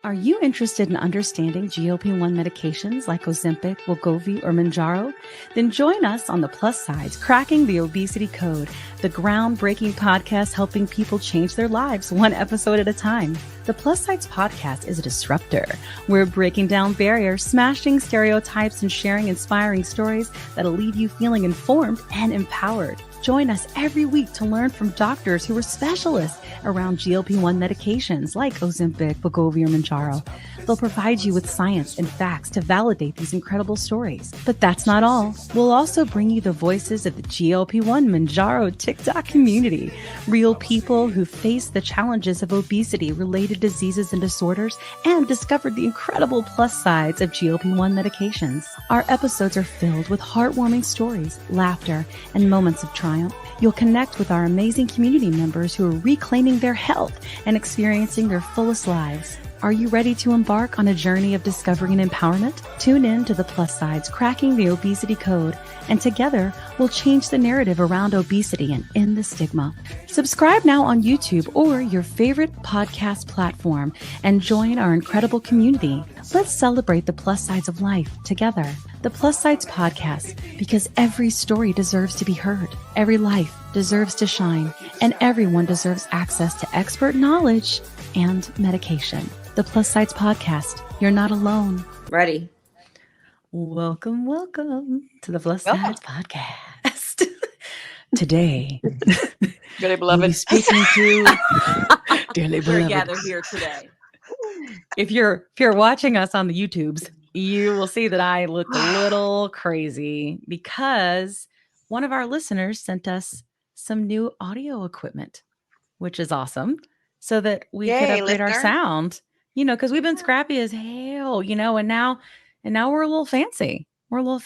Are you interested in understanding GLP-1 medications like Ozempic, Wegovy, or Mounjaro? Then join us on the Plus Sides, Cracking the Obesity Code, the groundbreaking podcast helping people change their lives one episode at a time. The Plus Sides podcast is a disruptor. We're breaking down barriers, smashing stereotypes, and sharing inspiring stories that'll leave you feeling informed and empowered. Join us every week to learn from doctors who are specialists around GLP-1 medications like Ozempic, Wegovy, or Mounjaro. They'll provide you with science and facts to validate these incredible stories. But that's not all. We'll also bring you the voices of the GLP-1 Mounjaro TikTok community, real people who face the challenges of obesity-related diseases and disorders and discovered the incredible plus sides of GLP-1 medications. Our episodes are filled with heartwarming stories, laughter, and moments of triumph. You'll connect with our amazing community members who are reclaiming their health and experiencing their fullest lives. Are you ready to embark on a journey of discovery and empowerment? Tune in to the Plus Sides, Cracking the Obesity Code, and together we'll change the narrative around obesity and end the stigma. Subscribe now on YouTube or your favorite podcast platform and join our incredible community. Let's celebrate the plus sides of life together. The Plus Sides Podcast, because every story deserves to be heard, every life deserves to shine, and everyone deserves access to expert knowledge and medication. The Plus Sides Podcast. You're not alone. Ready. Welcome to the Plus Sides Podcast. Today, dearly beloved, we'll be speaking to dearly beloved. We're gathered here today. If you're watching us on the YouTubes, you will see that I look a little crazy because one of our listeners sent us some new audio equipment, which is awesome, so that we could upgrade our sound. You know, because we've been scrappy as hell, you know, and now we're a little fancy. We're growing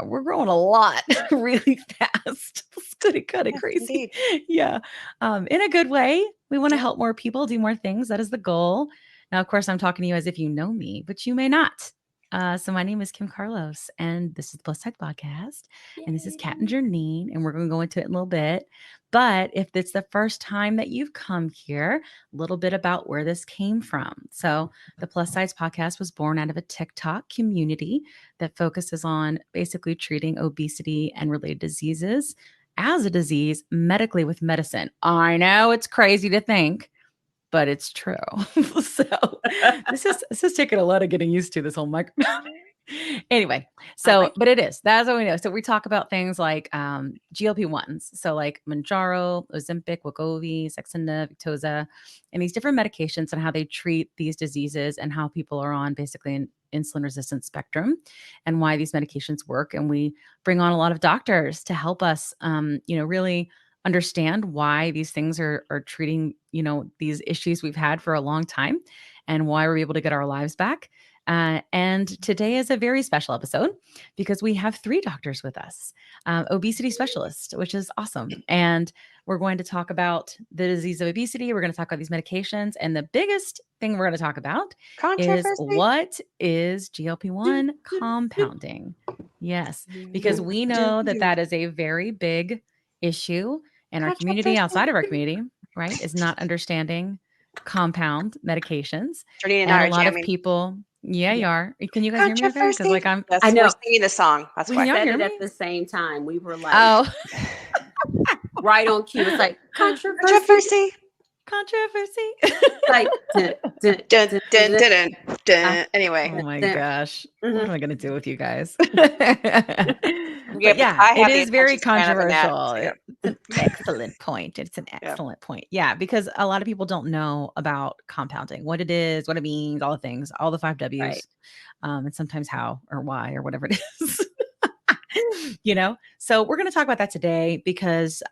we're growing a lot really fast. It's kind of crazy. Indeed. Yeah. In a good way. We want to help more people do more things. That is the goal. Now, of course, I'm talking to you as if you know me, but you may not. So my name is Kim Carlos, and this is the Plus Side Podcast. Yay. And this is Kat and Janine, and we're going to go into it in a little bit. But if it's the first time that you've come here, a little bit about where this came from. So the Plus Size Podcast was born out of a TikTok community that focuses on basically treating obesity and related diseases as a disease medically with medicine. I know it's crazy to think, but it's true. So this is taking a lot of getting used to, this whole microphone. Anyway, but it is. That's what we know. So we talk about things like GLP-1s. So like Mounjaro, Ozempic, Wegovy, Saxenda, Victoza, and these different medications and how they treat these diseases and how people are on basically an insulin resistant spectrum and why these medications work. And we bring on a lot of doctors to help us, really understand why these things are treating, these issues we've had for a long time and why we're able to get our lives back. And today is a very special episode because we have 3 doctors with us, obesity specialists, which is awesome. And we're going to talk about the disease of obesity. We're going to talk about these medications. And the biggest thing we're going to talk about is what is GLP-1 compounding. Yes, because we know that is a very big issue in our community, outside of our community, right, is not understanding compound medications. And a lot of people... Yeah, you are. Can you guys hear me there? Because I know we're singing the song. That's why we said it at the same time. We were like, right on cue. It's like controversy. Like dun, dun, dun, dun. Anyway. Oh my gosh. What am I going to do with you guys? Yeah, it is very controversial. It's an excellent point. It's an excellent point. Yeah, because a lot of people don't know about compounding, what it is, what it means, all the things, all the 5 W's, right. And sometimes how or why or whatever it is. So we're going to talk about that today because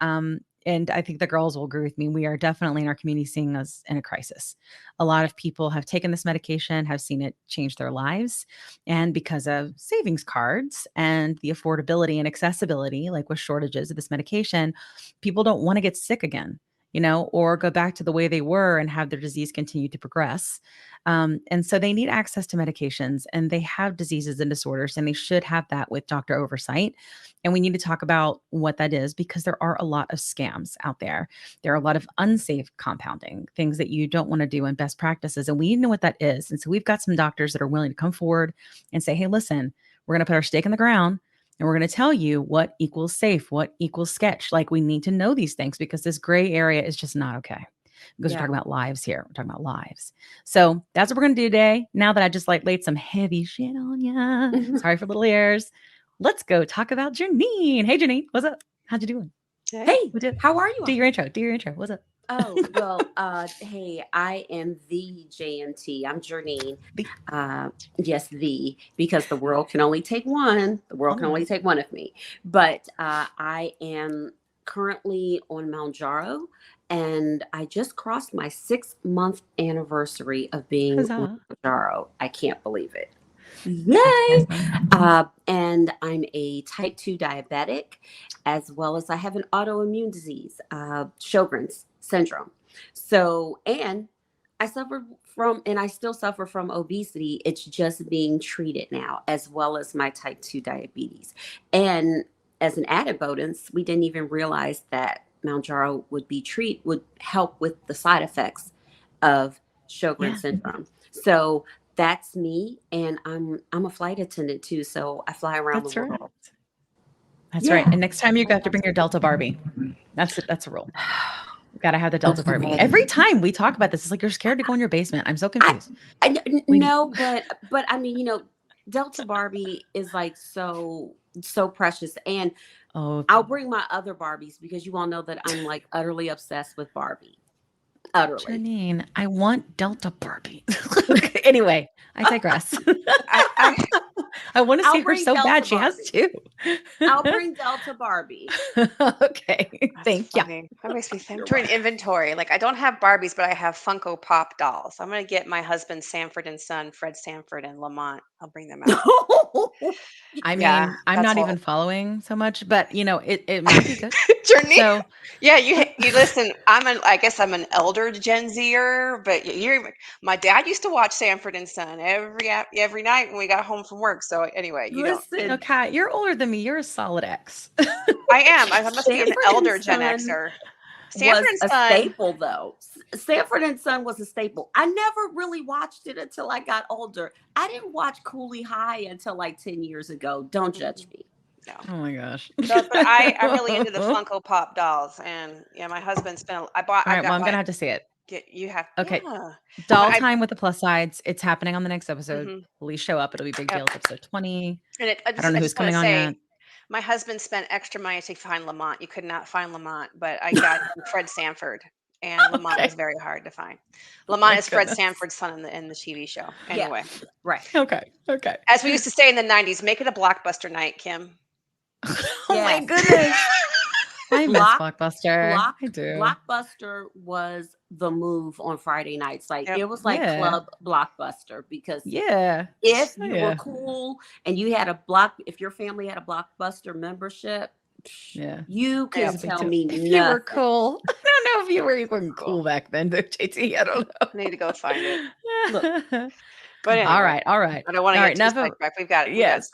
and I think the girls will agree with me. We are definitely in our community seeing us in a crisis. A lot of people have taken this medication, have seen it change their lives. And because of savings cards and the affordability and accessibility, like with shortages of this medication, people don't want to get sick again. or go back to the way they were and have their disease continue to progress. And so they need access to medications, and they have diseases and disorders, and they should have that with doctor oversight. And we need to talk about what that is, because there are a lot of scams out there. There are a lot of unsafe compounding, things that you don't want to do, in best practices. And we need to know what that is. And so we've got some doctors that are willing to come forward and say, hey, listen, we're going to put our stake in the ground, and we're going to tell you what equals safe, what equals sketch. Like, we need to know these things, because this gray area is just not okay. Because we're talking about lives here. We're talking about lives. So that's what we're going to do today. Now that I just laid some heavy shit on ya. Sorry for little ears. Let's go talk about Janine. Hey, Janine. What's up? How'd you doing? Hey, how are you? Do your intro. Do your intro. What's up? Oh, well, hey, I am the JNT. I'm Janine. Yes, because the world can only take one. The world can only take one of me. But I am currently on Mounjaro, and I just crossed my 6-month anniversary of being on Mounjaro. I can't believe it. Yay! And I'm a type 2 diabetic, as well as I have an autoimmune disease, Sjogren's syndrome. So, and I suffered from, and I still suffer from obesity. It's just being treated now, as well as my type 2 diabetes. And as an added bonus, we didn't even realize that Mounjaro would help with the side effects of Sjogren's syndrome. So that's me, and I'm a flight attendant too, so I fly around the world. That's right. And next time you have to bring your Delta Barbie. That's a rule. You gotta have the Delta Barbie. Every time we talk about this, it's like you're scared to go in your basement. I'm so confused. No, but I mean, Delta Barbie is like so precious, and I'll bring my other Barbies, because you all know that I'm like utterly obsessed with Barbie. Utterly. Janine, I want Delta Barbie. Anyway, I digress. I want to see her so Delta bad. She Barbie. has to. I'll bring Delta Barbie. Okay. Thank you. That makes me think. I'm doing inventory. Like, I don't have Barbies, but I have Funko Pop dolls. I'm going to get my husband, Sanford and Son, Fred Sanford and Lamont. I'll bring them out. I mean, I'm not even following so much, but it might be good. Journey. So, yeah, you listen. I guess I'm an elder Gen Zer, but my dad used to watch Sanford and Son every night when we got home from work. So anyway, okay, you're older than me. You're a solid X. I am. I must be an elder Gen Xer. Sanford and Son, a staple, though. Sanford and Son was a staple. I never really watched it until I got older. I didn't watch Cooley High until like 10 years ago. Don't judge me. No. Oh my gosh. So, but I'm really into the Funko Pop dolls, and my husband spent. All right, well, I'm gonna have to see it. You have Doll time with the plus sides. It's happening on the next episode. Please show up. It'll be big deal. It's episode 20. And I don't know who's coming on yet. My husband spent extra money to find Lamont. You could not find Lamont, but I got Fred Sanford, and Lamont was very hard to find. Lamont is Fred Sanford's son in the TV show. Anyway, right? Okay. As we used to say in the '90s, make it a blockbuster night, Kim. Oh my goodness. I miss Blockbuster. I do. Blockbuster was the move on Friday nights. Like it was like Club Blockbuster, because if you were cool and you had if your family had a Blockbuster membership, you can tell me nothing. You were cool. I don't know if you were even cool back then, though, JT. I don't know. I need to go find it. Look. But anyway, all right. I don't want to get too sidetracked. We've got it. Yes.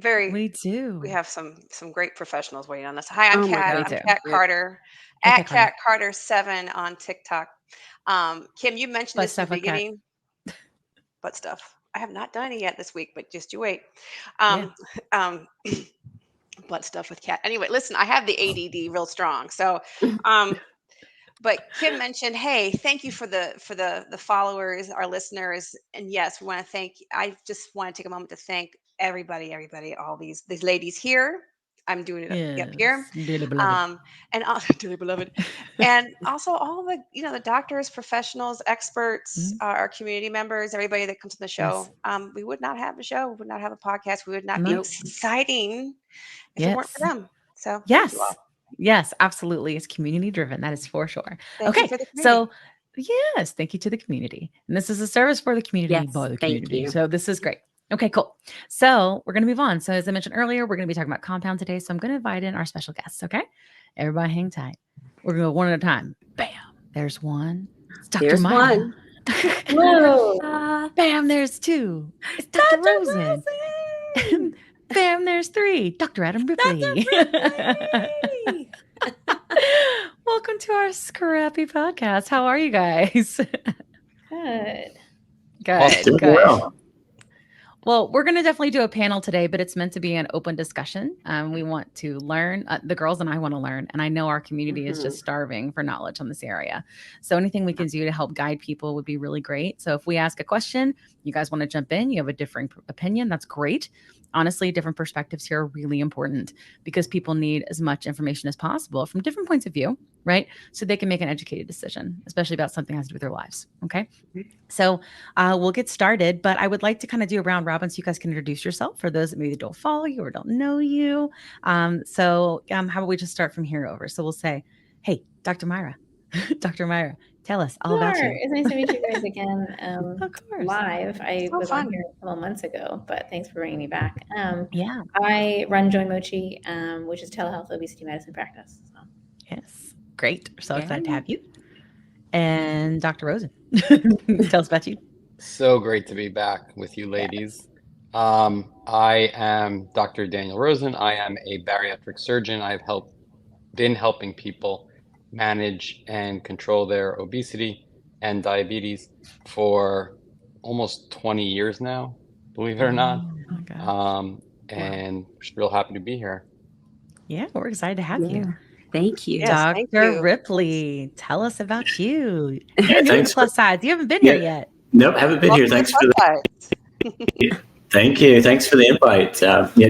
We do. We have some great professionals waiting on us. Hi, I'm Kat. I'm Kat Carter at Kat Carter 7 on TikTok. Kim, you mentioned this at the beginning. Butt stuff. I have not done it yet this week, but just you wait. Butt stuff with Kat. Anyway, listen, I have the ADD real strong, so. But Kim mentioned, hey, thank you for the followers, our listeners, and yes, we want to thank. I just want to take a moment to thank everybody, all these ladies here. I'm doing it up here, dearly beloved. And also dearly beloved, and also all the the doctors, professionals, experts, our community members, everybody that comes to the show. We would not have a show, we would not have a podcast, we would not be exciting if it weren't for them. So yes. Yes, absolutely. It's community driven. That is for sure. Okay. So yes, thank you to the community. And this is a service for the community by the community. So this is great. Okay, cool. So we're going to move on. So as I mentioned earlier, we're going to be talking about compound today. So I'm going to invite in our special guests. Okay. Everybody hang tight. We're going to go one at a time. Bam. There's one. It's Dr. There's Myra. one. Whoa. Bam, there's two. It's Dr. Rosen. Bam, there's three. Dr. Adam Ripley. Welcome to our scrappy podcast. How are you guys? Good. Good. Well. Well, we're going to definitely do a panel today, but it's meant to be an open discussion. We want to learn. The girls and I want to learn. And I know our community is just starving for knowledge on this area. So anything we can do to help guide people would be really great. So if we ask a question, you guys want to jump in, you have a different opinion, that's great. Honestly, different perspectives here are really important because people need as much information as possible from different points of view, right? So they can make an educated decision, especially about something that has to do with their lives. Okay. So we'll get started, but I would like to kind of do a round robin so you guys can introduce yourself for those that maybe don't follow you or don't know you. So how about we just start from here over? So we'll say, hey, Dr. Myra, Dr. Myra, tell us all about you. It's nice to meet you guys again. Of course. Live. I So was fun. on here a couple months ago, but thanks for bringing me back. Yeah. I run Join Mochi, which is telehealth obesity medicine practice. So. Yes. Great. We're so excited to have you. And Dr. Rosen, tell us about you. So great to be back with you ladies. I am Dr. Daniel Rosen. I am a bariatric surgeon. I've been helping people manage and control their obesity and diabetes for almost 20 years now, believe it or not. Oh my gosh. And just real happy to be here. Yeah, we're excited to have you. Thank you. Yes, Dr. thank you. Ripley, tell us about you. Yeah, You're new to thanks. plus size. You haven't been here yet. Nope, haven't been here. Thanks for Thank you. Thanks for the invite.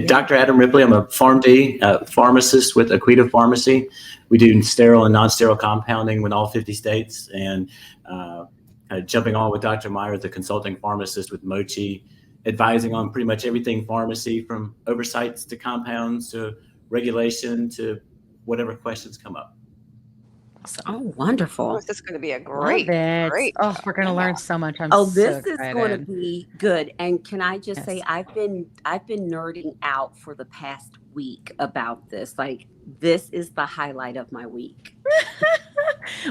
Dr. Adam Ripley. I'm a PharmD pharmacist with Aquita Pharmacy. We do sterile and non-sterile compounding in all 50 states, and jumping on with Dr. Myra, the consulting pharmacist with Mochi, advising on pretty much everything pharmacy, from oversights to compounds to regulation to whatever questions come up. Awesome. Oh, wonderful. This is going to be a great. Oh, we're going to learn so much. This is going to be good. And can I just say, I've been nerding out for the past week about this. Like, this is the highlight of my week.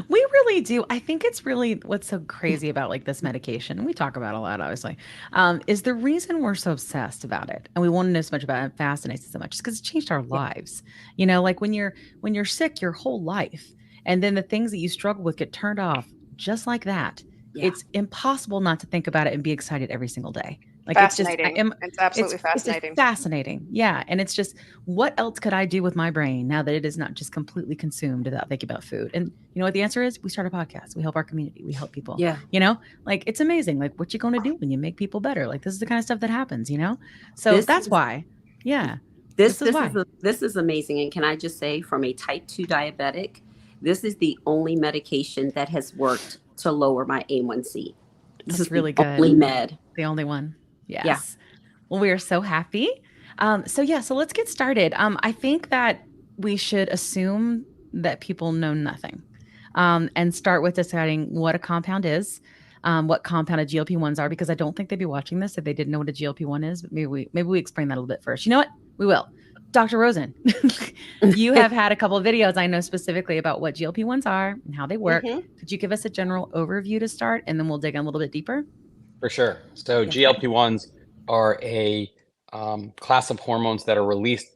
We really do. I think it's really what's so crazy about like this medication, and we talk about it a lot, obviously, is the reason we're so obsessed about it and we want to know so much about it and fascinates us so much is because it changed our lives. You know, like when you're sick your whole life, and then the things that you struggle with get turned off just like that. Yeah. It's impossible not to think about it and be excited every single day. Like fascinating. It's absolutely fascinating. It's fascinating. Yeah. And it's just, what else could I do with my brain now that it is not just completely consumed without thinking about food? And you know what the answer is? We start a podcast. We help our community. We help people. Yeah. You know, like it's amazing. Like what you going to do when you make people better? Like this is the kind of stuff that happens, you know? So that's why. Yeah. This is amazing. And can I just say, from a type 2 diabetic, this is the only medication that has worked to lower my A1C. This is really the good. Only med. The only one. Yes. Yeah. Well, we are so happy. So let's get started. I think that we should assume that people know nothing, and start with deciding what a compound is, what compounded GLP-1s are, because I don't think they'd be watching this if they didn't know what a GLP-1 is, but maybe we explain that a little bit first. You know what? We will. Dr. Rosen, you have had a couple of videos, I know, specifically about what GLP-1s are and how they work. Mm-hmm. Could you give us a general overview to start, and then we'll dig in a little bit deeper? For sure. So GLP-1s are a class of hormones that are released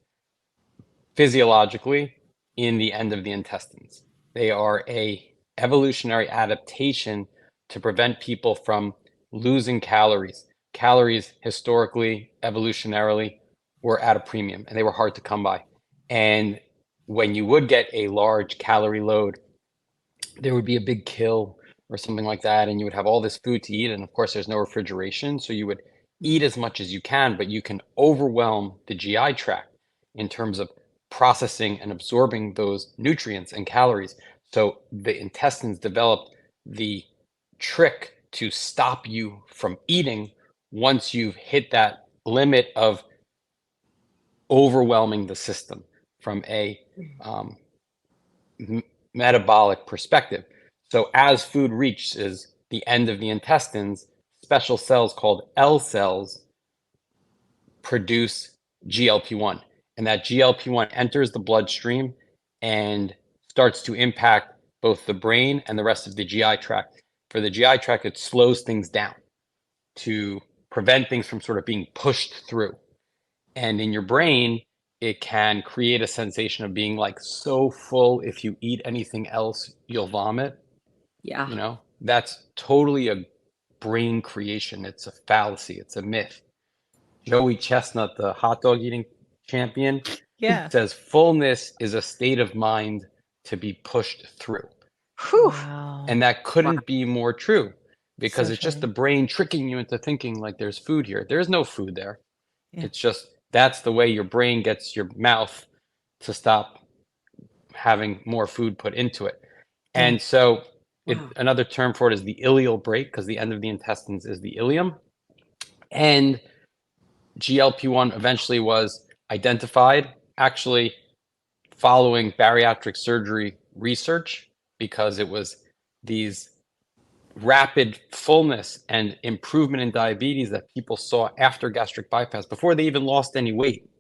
physiologically in the end of the intestines. They are a evolutionary adaptation to prevent people from losing calories. Calories historically, evolutionarily, were at a premium and they were hard to come by. And when you would get a large calorie load, there would be a big kill or something like that, and you would have all this food to eat. And of course, there's no refrigeration, so you would eat as much as you can, but you can overwhelm the GI tract in terms of processing and absorbing those nutrients and calories. So the intestines developed the trick to stop you from eating once you've hit that limit of overwhelming the system from a metabolic perspective. So as food reaches the end of the intestines, special cells called L cells produce GLP-1. And that GLP-1 enters the bloodstream and starts to impact both the brain and the rest of the GI tract. For the GI tract, it slows things down to prevent things from sort of being pushed through. And in your brain, it can create a sensation of being like so full, if you eat anything else, you'll vomit. Yeah. You know, that's totally a brain creation. It's a fallacy. It's a myth. Joey Chestnut, the hot dog eating champion, says fullness is a state of mind to be pushed through. Whew. Wow. And that couldn't be more true, because So it's just true. the brain tricking you into thinking like there's food here. There's no food there. Yeah. It's just that's the way your brain gets your mouth to stop having more food put into it. Yeah. And so Wow. another term for it is the ileal brake, because the end of the intestines is the ileum. And GLP-1 eventually was identified, actually following bariatric surgery research, because it was these rapid fullness and improvement in diabetes that people saw after gastric bypass before they even lost any weight,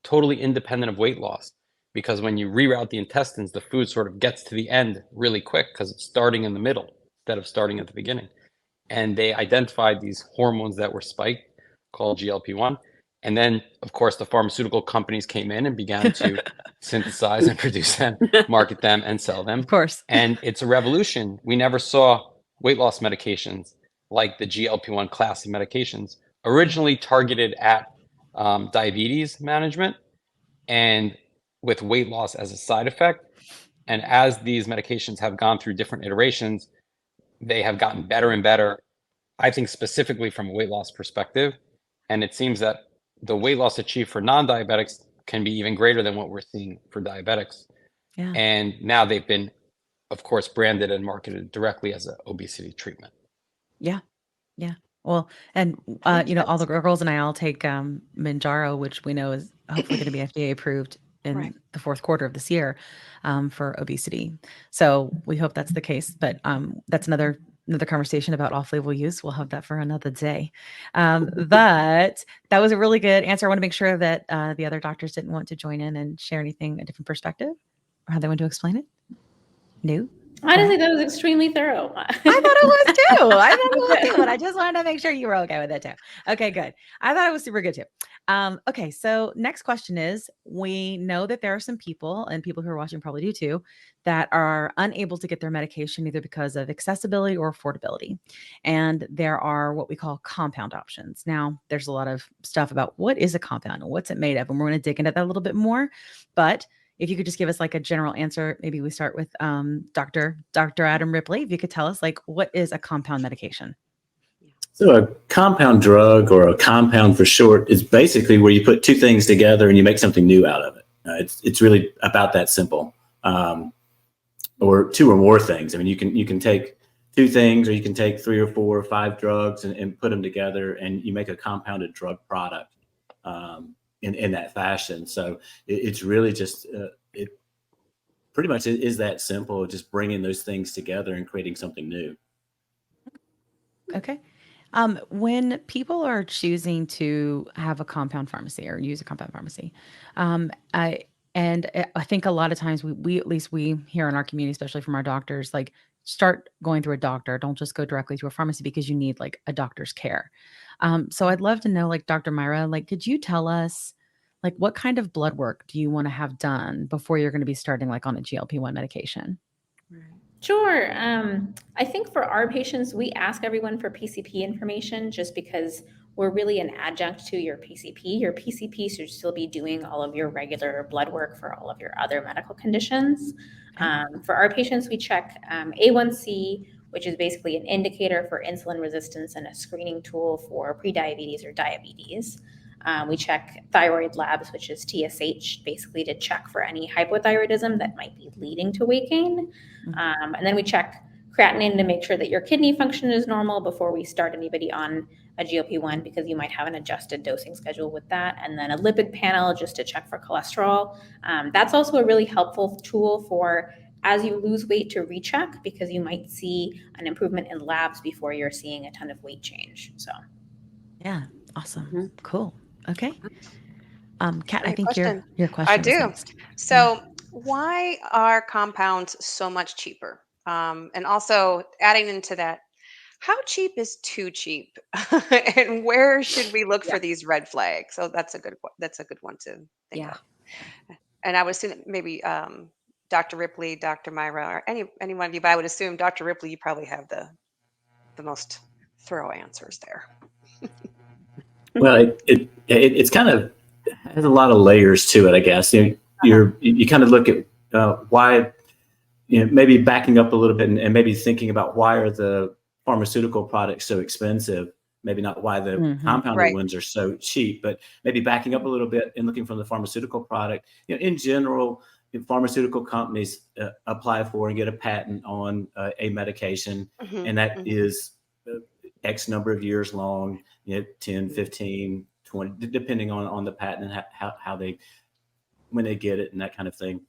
totally independent of weight loss. Because when you reroute the intestines, the food sort of gets to the end really quick because it's starting in the middle instead of starting at the beginning. And they identified these hormones that were spiked called GLP-1. And then, of course, the pharmaceutical companies came in and began to synthesize and produce them, market them, and sell them. Of course. And it's a revolution. We never saw weight loss medications like the GLP-1 class of medications, originally targeted at diabetes management and with weight loss as a side effect. And as these medications have gone through different iterations, they have gotten better and better, I think, specifically from a weight loss perspective. And it seems that the weight loss achieved for non-diabetics can be even greater than what we're seeing for diabetics. Yeah. And now they've been, of course, branded and marketed directly as an obesity treatment. Yeah. Yeah. Well, and all the girls and I all take Mounjaro, which we know is hopefully going to be FDA approved in the fourth quarter of this year for obesity. So we hope that's the case. But that's another conversation about off-label use. We'll have that for another day. But that was a really good answer. I want to make sure that the other doctors didn't want to join in and share anything, a different perspective, or how they want to explain it. No. Honestly, that was extremely thorough. I thought it was too. But I just wanted to make sure you were okay with it too. Okay, good. I thought it was super good too. Okay, so next question is, we know that there are some people, and people who are watching probably do too, that are unable to get their medication either because of accessibility or affordability. And there are what we call compound options. Now, there's a lot of stuff about what is a compound and what's it made of, and we're going to dig into that a little bit more. But if you could just give us like a general answer, maybe we start with Dr. Adam Ripley. If you could tell us, like, what is a compound medication? So a compound drug, or a compound for short, is basically where you put two things together and you make something new out of it. It's really about that simple, or two or more things. I mean, you can take two things, or you can take 3 or 4 or 5 drugs and put them together, and you make a compounded drug product. In that fashion. So it's really just, it pretty much is that simple, just bringing those things together and creating something new. Okay. When people are choosing to have a compound pharmacy or use a compound pharmacy, I think a lot of times we at least we here in our community, especially from our doctors, like, start going through a doctor. Don't just go directly to a pharmacy because you need like a doctor's care. So I'd love to know, like, Dr. Myra, like, could you tell us, like, what kind of blood work do you want to have done before you're going to be starting like on a GLP-1 medication? Sure. I think for our patients, we ask everyone for PCP information just because we're really an adjunct to your PCP. Your PCP should still be doing all of your regular blood work for all of your other medical conditions. For our patients, we check A1C, which is basically an indicator for insulin resistance and a screening tool for prediabetes or diabetes. We check thyroid labs, which is TSH, basically to check for any hypothyroidism that might be leading to weight gain. And then we check creatinine to make sure that your kidney function is normal before we start anybody on a GLP-1, because you might have an adjusted dosing schedule with that. And then a lipid panel just to check for cholesterol. That's also a really helpful tool for as you lose weight to recheck, because you might see an improvement in labs before you're seeing a ton of weight change. So, yeah, awesome, cool. Okay, Kat, I think question. your question. I do. Next. So Why are compounds so much cheaper? And also adding into that, how cheap is too cheap? And where should we look Yeah. for these red flags? So that's a good one. That's a good one to think Yeah. of. And I would assume that maybe Dr. Ripley, Dr. Myra, or any one of you, but I would assume Dr. Ripley, you probably have the most thorough answers there. Well, it's kind of has a lot of layers to it, I guess. You kind of look at why, maybe backing up a little bit and maybe thinking about why are the pharmaceutical products so expensive? Maybe not why the compounded Right. ones are so cheap, but maybe backing up a little bit and looking from the pharmaceutical product. In general, pharmaceutical companies apply for and get a patent on a medication, and that is X number of years long, 10, 15, 20, depending on the patent and how they, when they get it and that kind of thing.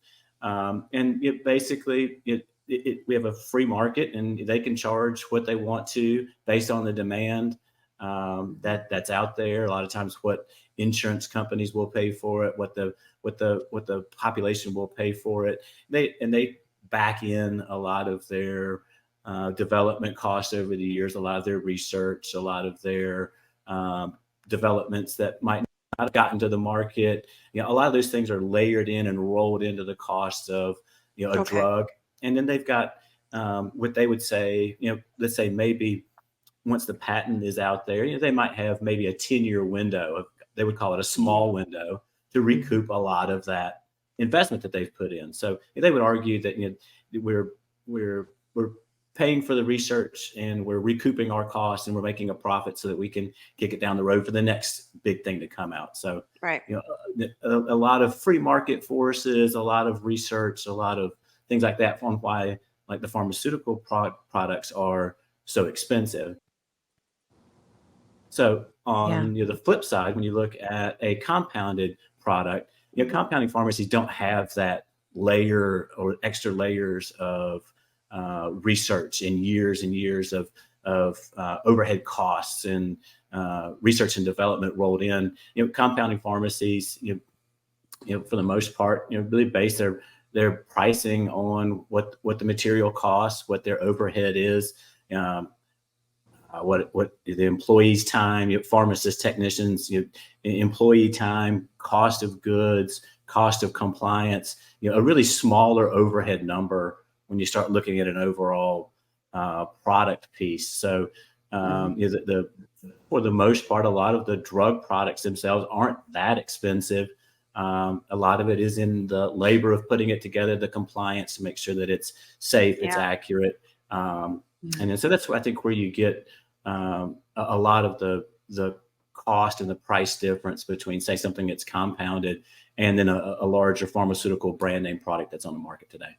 And basically, we have a free market, and they can charge what they want to based on the demand that's out there. A lot of times, what insurance companies will pay for it, what the population will pay for it. They back in a lot of their development costs over the years, a lot of their research, a lot of their developments that might not have gotten to the market. A lot of those things are layered in and rolled into the cost of a drug. And then they've got what they would say, let's say maybe once the patent is out there, they might have maybe a 10-year window. They would call it a small window to recoup a lot of that investment that they've put in. So they would argue that we're paying for the research and we're recouping our costs and we're making a profit so that we can kick it down the road for the next big thing to come out. So right. A lot of free market forces, a lot of research, a lot of things like that on why like the pharmaceutical products are so expensive. So on the flip side, when you look at a compounded product, compounding pharmacies don't have that layer or extra layers of research and years of overhead costs and research and development rolled in. Compounding pharmacies, for the most part, really base their pricing on what the material costs, what their overhead is, what the employees' time, pharmacists, technicians, employee time, cost of goods, cost of compliance, a really smaller overhead number when you start looking at an overall product piece. So for the most part, a lot of the drug products themselves aren't that expensive. A lot of it is in the labor of putting it together, the compliance to make sure that it's safe, it's accurate. And then, so that's I think where you get a lot of the cost and the price difference between, say, something that's compounded and then a larger pharmaceutical brand name product that's on the market today.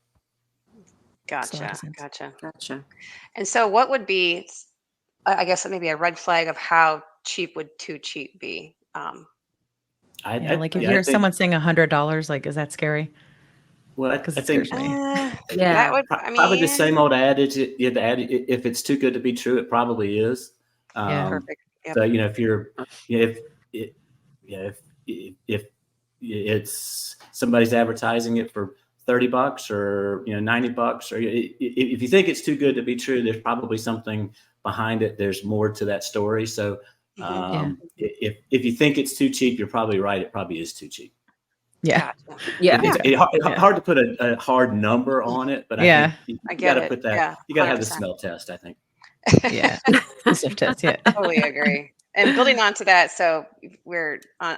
Gotcha. And so what would be, I guess, maybe a red flag of how cheap would too cheap be? If you hear someone saying $100, like, is that scary? Well, I think that would, probably the same old adage. You have to add, if it's too good to be true, it probably is. Perfect. Yep. So if you're, if it's somebody's advertising it for $30 or $90, or if you think it's too good to be true, there's probably something behind it. There's more to that story. So if you think it's too cheap, you're probably right. It probably is too cheap. Yeah. It's hard to put a hard number on it, but I think you got to put that. You got to have the smell test, I think. Yeah. Sniff test. Yeah. Totally agree. And building on to that, so we're on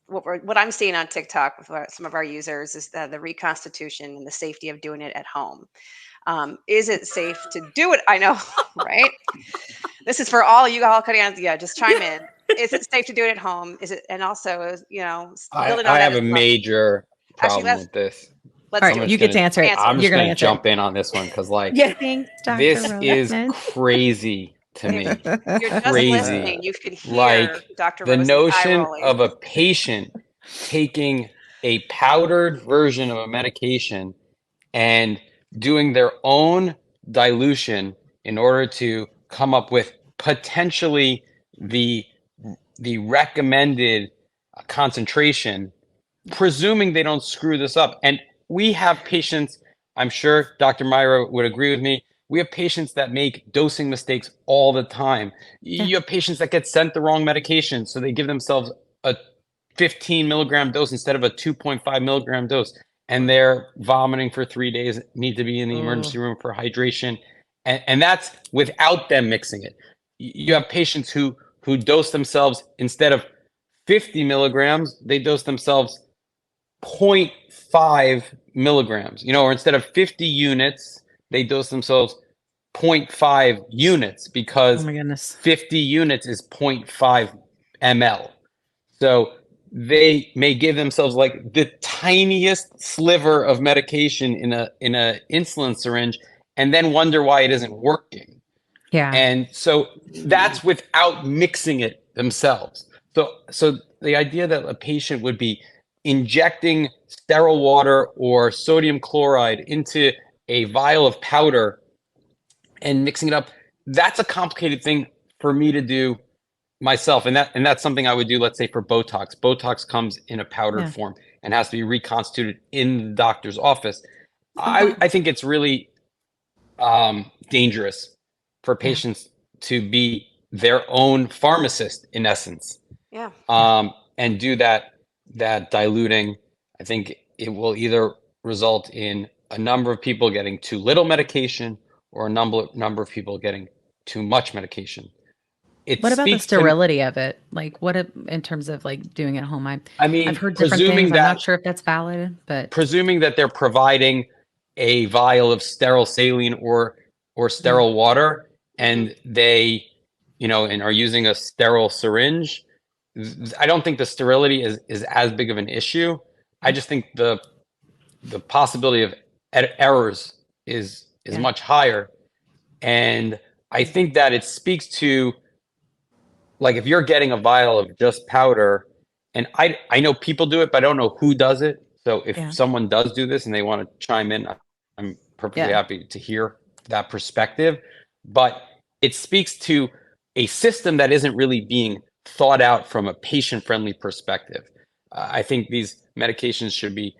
what I'm seeing on TikTok with some of our users is the reconstitution and the safety of doing it at home. Is it safe to do it? I know, right? This is for all you all cutting on. Yeah, just chime in. Is it safe to do it at home? Is it? And also, I have a major problem with this. All right, you get to answer it. I'm just going to jump in on this one because, thanks, Dr. this Rosen. is crazy to me. You're just crazy. Listening. You could hear Dr. The Rosen's notion eye rolling. of a patient taking a powdered version of a medication and doing their own dilution in order to come up with potentially the recommended concentration, presuming they don't screw this up. And we have patients, I'm sure Dr. Myra would agree with me. We have patients that make dosing mistakes all the time. You have patients that get sent the wrong medication, so they give themselves a 15 milligram dose instead of a 2.5 milligram dose, and they're vomiting for 3 days, need to be in the emergency room for hydration. And that's without them mixing it. You have patients who dose themselves instead of 50 milligrams, they dose themselves 0.5 milligrams, or instead of 50 units, they dose themselves 0.5 units because 50 units is 0.5 ml. So they may give themselves like the tiniest sliver of medication in a insulin syringe and then wonder why it isn't working. Yeah. And so that's without mixing it themselves. So the idea that a patient would be injecting sterile water or sodium chloride into a vial of powder and mixing it up, that's a complicated thing for me to do myself. And that's something I would do, let's say, for Botox. Botox comes in a powdered form and has to be reconstituted in the doctor's office. I think it's really dangerous for patients to be their own pharmacist, in essence. Yeah. And do that diluting. I think it will either result in a number of people getting too little medication or a number of people getting too much medication. What about the sterility of it? Like, in terms of like doing it at home? I've heard different things. I'm not sure if that's valid, but presuming that they're providing a vial of sterile saline or sterile water, and they, and are using a sterile syringe, I don't think the sterility is as big of an issue. I just think the possibility of errors is much higher, and I think that it speaks to, like, if you're getting a vial of just powder, and I know people do it, but I don't know who does it. So if someone does do this and they want to chime in, I'm perfectly happy to hear that perspective. But it speaks to a system that isn't really being thought out from a patient-friendly perspective. I think these medications should be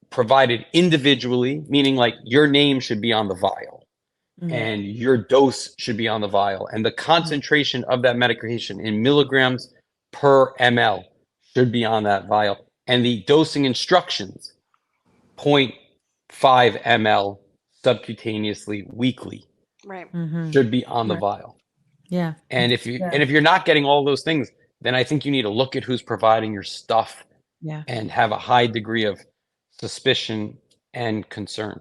provided individually, meaning like your name should be on the vial and your dose should be on the vial, and the concentration of that medication in milligrams per ml should be on that vial, and the dosing instructions 0.5 ml subcutaneously weekly should be on the vial. Yeah. And if you're not getting all those things, then I think you need to look at who's providing your stuff and have a high degree of suspicion and concern.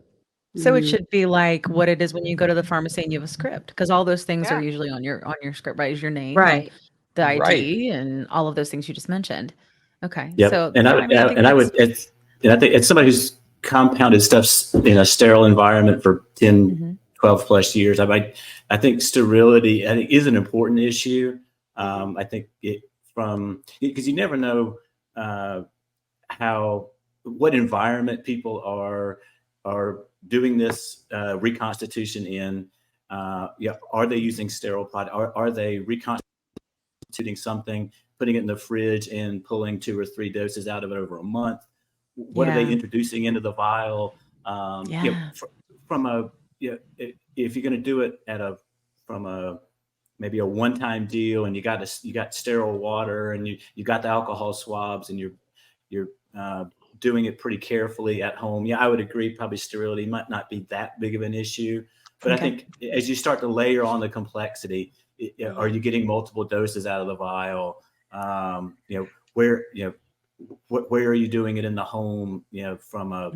So it should be like what it is when you go to the pharmacy and you have a script, because all those things are usually on your script, right? Is your name, right? The ID and all of those things you just mentioned. Okay. Yeah. So And I think it's somebody who's compounded stuff in a sterile environment for 10, 12 plus years. I think sterility, is an important issue. I think because you never know what environment people are doing this reconstitution in. Are they using sterile product? Are they reconstituting something, putting it in the fridge and pulling 2 or 3 doses out of it over a month? What are they introducing into the vial? If you're going to do it from maybe a one-time deal, and you got sterile water, and you got the alcohol swabs, and you're doing it pretty carefully at home. Yeah, I would agree. Probably sterility might not be that big of an issue, but I think as you start to layer on the complexity, are you getting multiple doses out of the vial? Where are you doing it in the home? From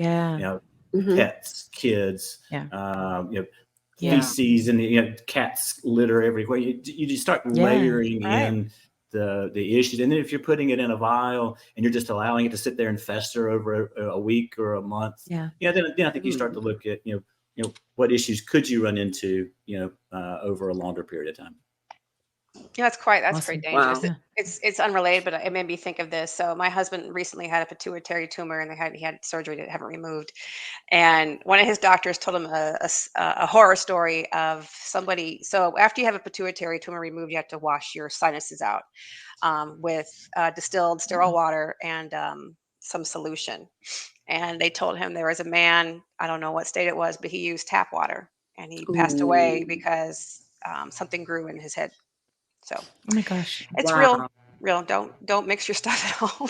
pets, kids, feces, and cats litter everywhere. You just start layering in the issues, and then if you're putting it in a vial and you're just allowing it to sit there and fester over a week or a month, then I think you start to look at what issues could you run into over a longer period of time. Yeah, that's pretty dangerous. Wow. It's unrelated, but it made me think of this. So my husband recently had a pituitary tumor, and he had surgery to have it removed. And one of his doctors told him a horror story of somebody. So after you have a pituitary tumor removed, you have to wash your sinuses out with distilled sterile water, and some solution. And they told him there was a man, I don't know what state it was, but he used tap water and he passed away Ooh. because something grew in his head. So Oh my gosh. it's Wow. real. Don't mix your stuff at home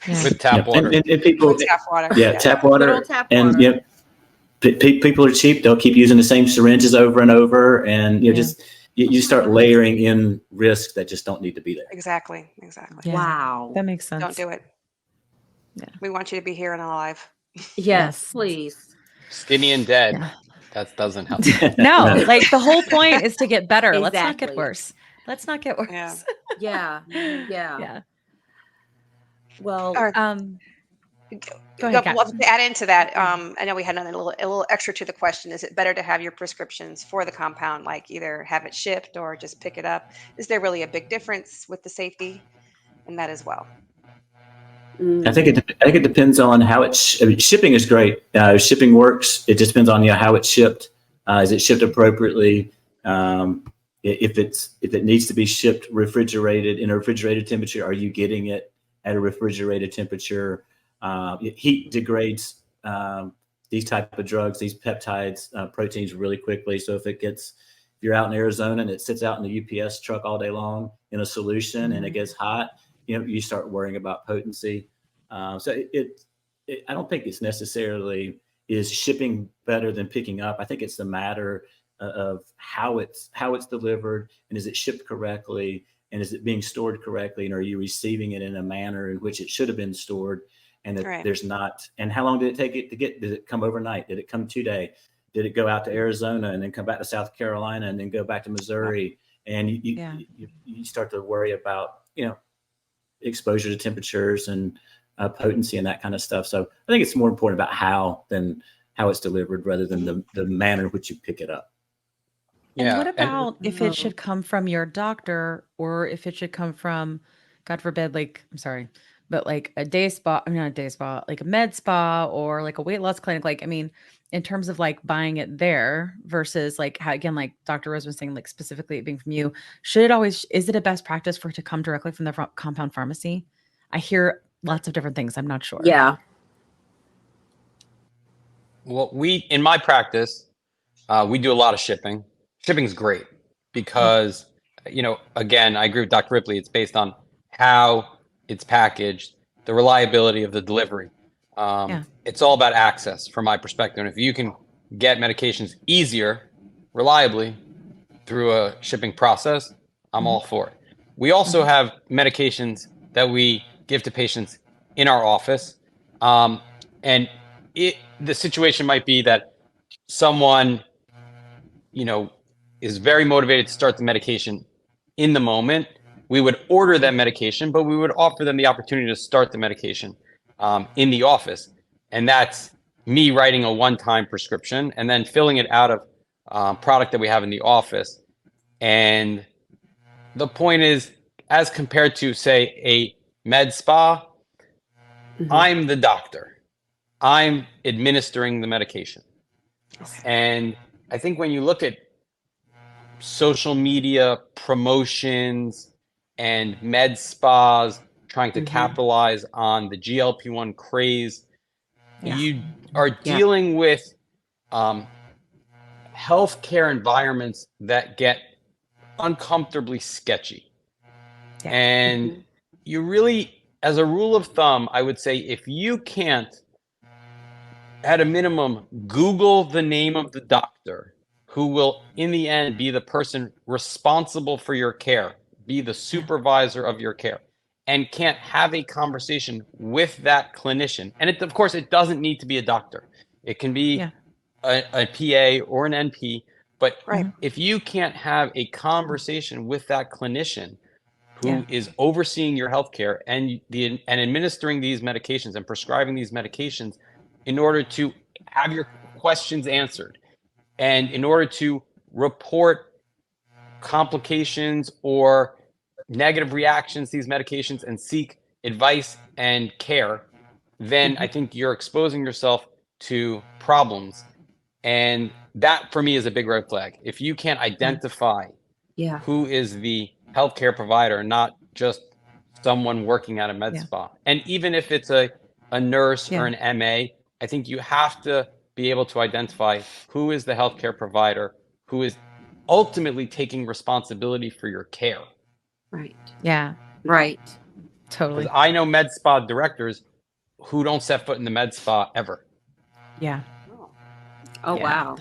Yeah. With tap water. And people, with tap water. yeah, tap Good water. old tap And water. people are cheap. They'll keep using the same syringes over and over, and just you start layering in risks that just don't need to be there. Exactly. Yeah. Wow. That makes sense. Don't do it. Yeah. We want you to be here and alive. Yes, please. Skinny and dead. Yeah. That doesn't help. No, like the whole point is to get better. Let's not get Exactly. worse. Let's not get worse. Yeah. Yeah. Yeah. Well, All right. Go ahead, Kat. Well, to add into that, I know we had a little extra to the question. Is it better to have your prescriptions for the compound, like either have it shipped or just pick it up? Is there really a big difference with the safety in that as well? I think it depends on how it's. Shipping is great. Shipping works. It just depends on how it's shipped. Is it shipped appropriately? If it needs to be shipped refrigerated in a refrigerated temperature, are you getting it at a refrigerated temperature? Heat degrades these type of drugs, these peptides, proteins really quickly. So if you're out in Arizona and it sits out in the UPS truck all day long in a solution and it gets hot, you start worrying about potency. So I don't think it's necessarily is shipping better than picking up. I think it's the matter of how it's delivered, and is it shipped correctly, and is it being stored correctly, and are you receiving it in a manner in which it should have been stored, and that there's not. And how long did it take it to get? Did it come overnight? Did it come 2 days? Did it go out to Arizona and then come back to South Carolina and then go back to Missouri? And you start to worry about exposure to temperatures and potency and that kind of stuff. So I think it's more important about how it's delivered rather than the manner in which you pick it up. And what about if it should come from your doctor, or if it should come from, God forbid, like, I'm sorry, but like a day spa, not a day spa, like a med spa or like a weight loss clinic. Like, I mean, in terms of like buying it there versus like how, again, like Dr. Rose was saying, like specifically it being from you, is it a best practice for it to come directly from the compound pharmacy? I hear lots of different things. I'm not sure. Yeah. Well, in my practice, we do a lot of shipping. Shipping's great because, again, I agree with Dr. Ripley. It's based on how it's packaged, the reliability of the delivery. It's all about access from my perspective. And if you can get medications easier, reliably through a shipping process, I'm all for it. We also have medications that we give to patients in our office. And the situation might be that someone, is very motivated to start the medication in the moment. We would order that medication, but we would offer them the opportunity to start the medication in the office. And that's me writing a one-time prescription and then filling it out of product that we have in the office. And the point is, as compared to, say, a med spa, I'm the doctor. I'm administering the medication. And I think when you look at social media promotions and med spas trying to capitalize on the GLP-1 craze, you are dealing with healthcare environments that get uncomfortably sketchy. And you really, as a rule of thumb, I would say if you can't, at a minimum, Google the name of the doctor who will, in the end, be the person responsible for your care, be the supervisor of your care, and can't have a conversation with that clinician. And of course, it doesn't need to be a doctor. It can be a PA or an NP. But if you can't have a conversation with that clinician who is overseeing your healthcare and administering these medications and prescribing these medications in order to have your questions answered, and in order to report complications or negative reactions to these medications and seek advice and care, then I think you're exposing yourself to problems. And that, for me, is a big red flag. If you can't identify who is the healthcare provider, not just someone working at a med spa. And even if it's a a nurse or an MA. I think you have to be able to identify who is the healthcare provider, who is ultimately taking responsibility for your care. Right. Yeah. Right. Totally. Because I know med spa directors who don't set foot in the med spa ever. Yeah. Oh, Yeah. wow.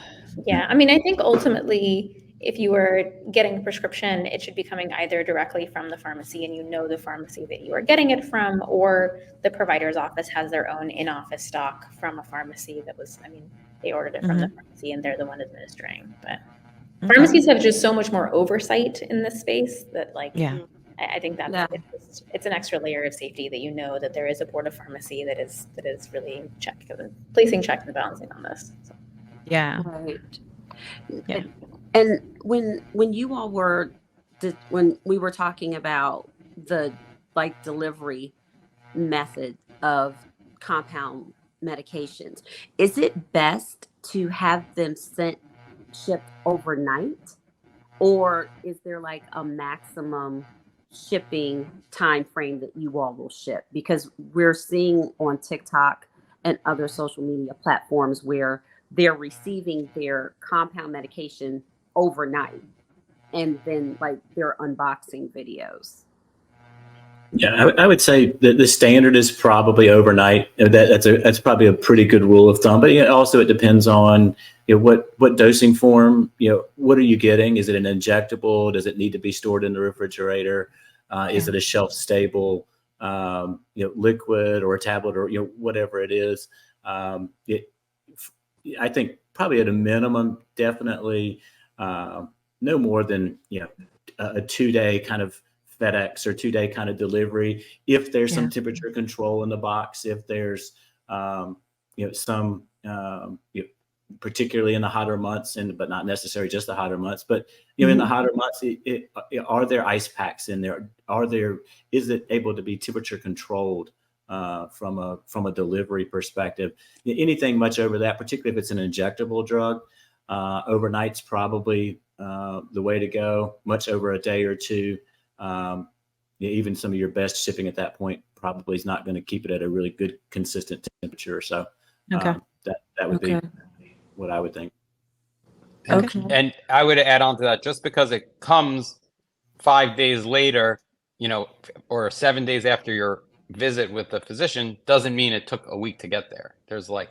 Yeah, I mean, I think ultimately, if you were getting a prescription, it should be coming either directly from the pharmacy and you know the pharmacy that you are getting it from, or the provider's office has their own in-office stock from a pharmacy that was, I mean, they ordered it from the pharmacy and they're the one administering. But pharmacies have just so much more oversight in this space that, like, I think that's it's an extra layer of safety that you know that there is a board of pharmacy that is really placing checks and balancing on this. So. Yeah. Right. Yeah. And when you all were, when we were talking about the like delivery method of compound medications, is it best to have them shipped overnight, or is there like a maximum shipping time frame that you all will ship? Because we're seeing on TikTok and other social media platforms where they're receiving their compound medication overnight, and then like their unboxing videos. Yeah, I would say that the standard is probably overnight. That's probably a pretty good rule of thumb. But also it depends on what dosing form. What are you getting? Is it an injectable? Does it need to be stored in the refrigerator? Is it a shelf stable liquid or a tablet or whatever it is? I think probably at a minimum, definitely no more than a 2-day kind of FedEx or 2-day kind of delivery. If there's some temperature control in the box, if there's some particularly in the hotter months, but not necessarily just the hotter months, but in the hotter months, are there ice packs in there? Is it able to be temperature controlled from a delivery perspective? Anything much over that, particularly if it's an injectable drug, overnight's probably the way to go. Much over a day or two. Even some of your best shipping at that point probably is not going to keep it at a really good, consistent temperature. So that would be what I would think. And I would add on to that, just because it comes 5 days later, or 7 days after your visit with the physician, doesn't mean it took a week to get there. There's like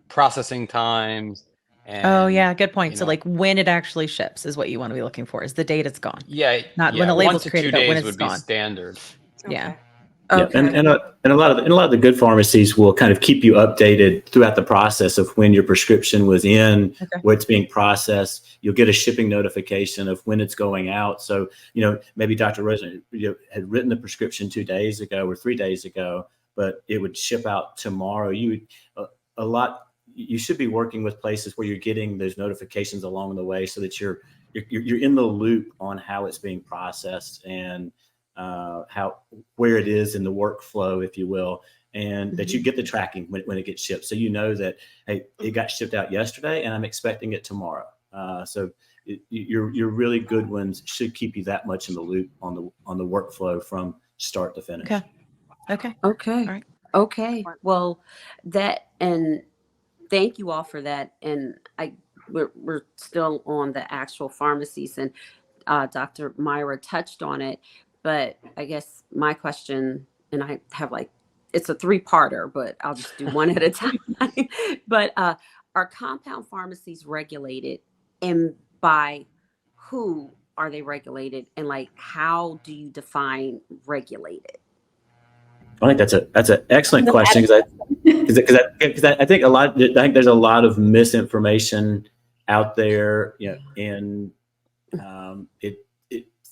processing times. And, good point. So like when it actually ships is what you want to be looking for, is the date it's gone. Not when the label's created, but when it's would gone. be standard. Yeah. And a lot of the good pharmacies will kind of keep you updated throughout the process of when your prescription was in, where it's being processed. You'll get a shipping notification of when it's going out. So maybe Dr. Rosen had written the prescription 2 days ago or 3 days ago, but it would ship out tomorrow. You should be working with places where you're getting those notifications along the way, so that you're in the loop on how it's being processed and where it is in the workflow, if you will, and that you get the tracking when it gets shipped. So that, hey, it got shipped out yesterday and I'm expecting it tomorrow. So your really good ones should keep you that much in the loop on the workflow from start to finish. Okay. All right. Okay. Well, and thank you all for that. And we're still on the actual pharmacies, and Dr. Myra touched on it. But I guess my question, and I have it's a 3-parter, but I'll just do one at a time. But are compound pharmacies regulated, and by who are they regulated, and how do you define regulated? I think that's an excellent question, because I think there's a lot of misinformation out there, and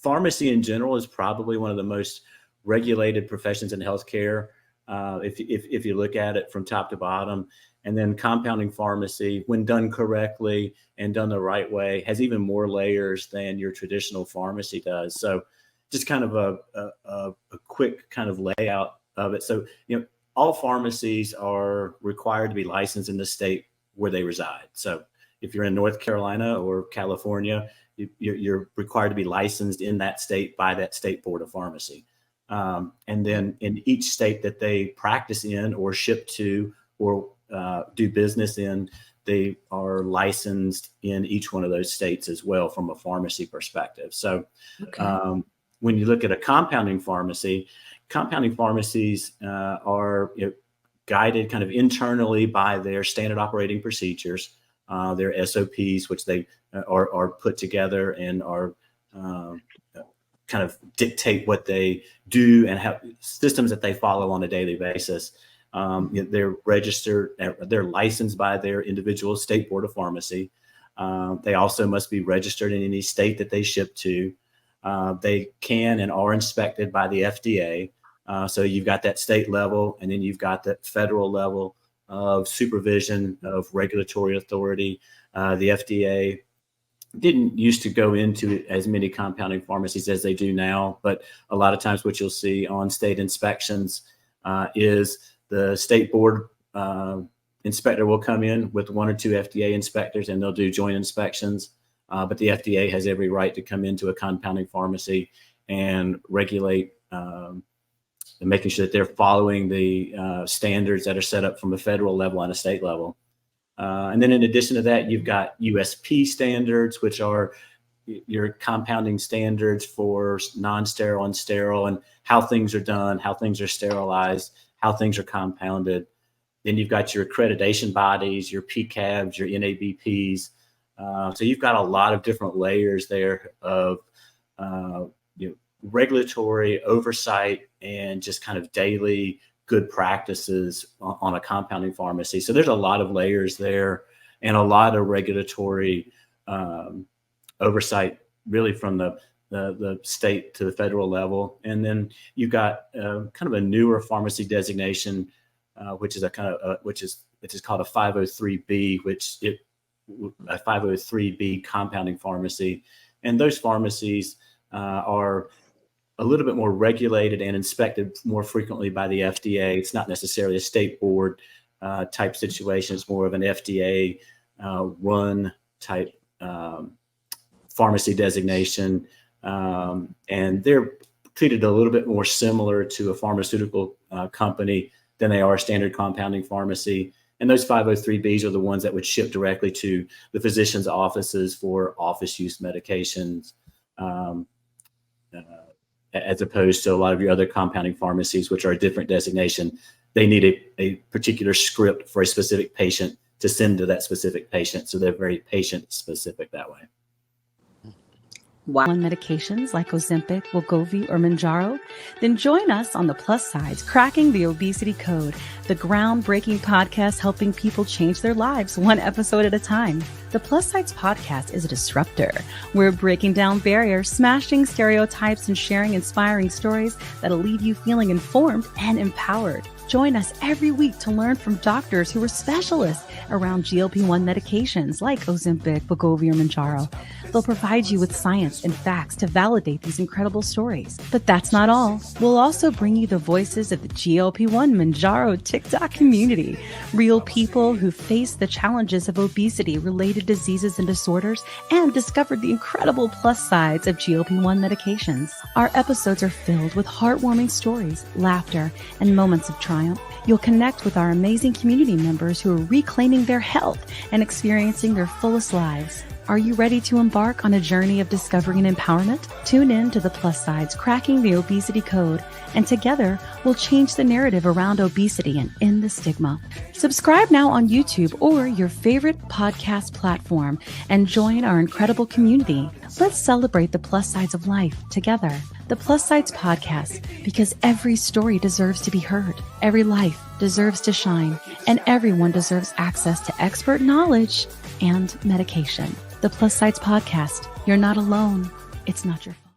pharmacy in general is probably one of the most regulated professions in healthcare, if you look at it from top to bottom. And then compounding pharmacy, when done correctly and done the right way, has even more layers than your traditional pharmacy does. So just kind of a quick kind of layout of it. So, all pharmacies are required to be licensed in the state where they reside. So if you're in North Carolina or California, you're required to be licensed in that state by that state board of pharmacy. And then in each state that they practice in or ship to or do business in, they are licensed in each one of those states as well from a pharmacy perspective. So when you look at a compounding pharmacies are guided kind of internally by their standard operating procedures, their SOPs, which they are put together and are kind of dictate what they do and have systems that they follow on a daily basis. They're registered, they're licensed by their individual state board of pharmacy. They also must be registered in any state that they ship to. They can and are inspected by the FDA. So you've got that state level, and then you've got that federal level of supervision of regulatory authority. The FDA didn't used to go into as many compounding pharmacies as they do now, but a lot of times what you'll see on state inspections is the state board inspector will come in with 1 or 2 FDA inspectors, and they'll do joint inspections. But the FDA has every right to come into a compounding pharmacy and regulate, making sure that they're following the standards that are set up from a federal level and a state level. And then in addition to that, you've got USP standards, which are your compounding standards for non-sterile and sterile, and how things are done, how things are sterilized, how things are compounded. Then you've got your accreditation bodies, your PCABs, your NABPs. So you've got a lot of different layers there of regulatory oversight and just kind of daily good practices on a compounding pharmacy. So there's a lot of layers there and a lot of regulatory oversight, really from the state to the federal level. And then you've got kind of a newer pharmacy designation, which is which is called a 503B, a 503B compounding pharmacy. And those pharmacies are a little bit more regulated and inspected more frequently by the FDA. It's not necessarily a state board type situation. It's more of an FDA run type pharmacy designation. And they're treated a little bit more similar to a pharmaceutical company than they are a standard compounding pharmacy. And those 503Bs are the ones that would ship directly to the physician's offices for office use medications, as opposed to a lot of your other compounding pharmacies, which are a different designation. They need a particular script for a specific patient to send to that specific patient. So they're very patient specific that way. On medications like Ozempic, Wegovy, or Mounjaro? Then join us on the Plus Sides, Cracking the Obesity Code, the groundbreaking podcast helping people change their lives one episode at a time. The Plus Sides podcast is a disruptor. We're breaking down barriers, smashing stereotypes, and sharing inspiring stories that'll leave you feeling informed and empowered. Join us every week to learn from doctors who are specialists around GLP-1 medications like Ozempic, Wegovy, or Mounjaro. They'll provide you with science and facts to validate these incredible stories. But that's not all. We'll also bring you the voices of the GLP-1 Mounjaro TikTok community, real people who face the challenges of obesity-related diseases and disorders and discovered the incredible plus sides of GLP-1 medications. Our episodes are filled with heartwarming stories, laughter, and moments of triumph. You'll connect with our amazing community members who are reclaiming their health and experiencing their fullest lives. Are you ready to embark on a journey of discovery and empowerment? Tune in to the Plus Sides, Cracking the Obesity Code, and together we'll change the narrative around obesity and end the stigma. Subscribe now on YouTube or your favorite podcast platform and join our incredible community. Let's celebrate the plus sides of life together. The Plus Sides Podcast, because every story deserves to be heard, every life deserves to shine, and everyone deserves access to expert knowledge and medication. The Plus Sides Podcast. You're not alone. It's not your fault.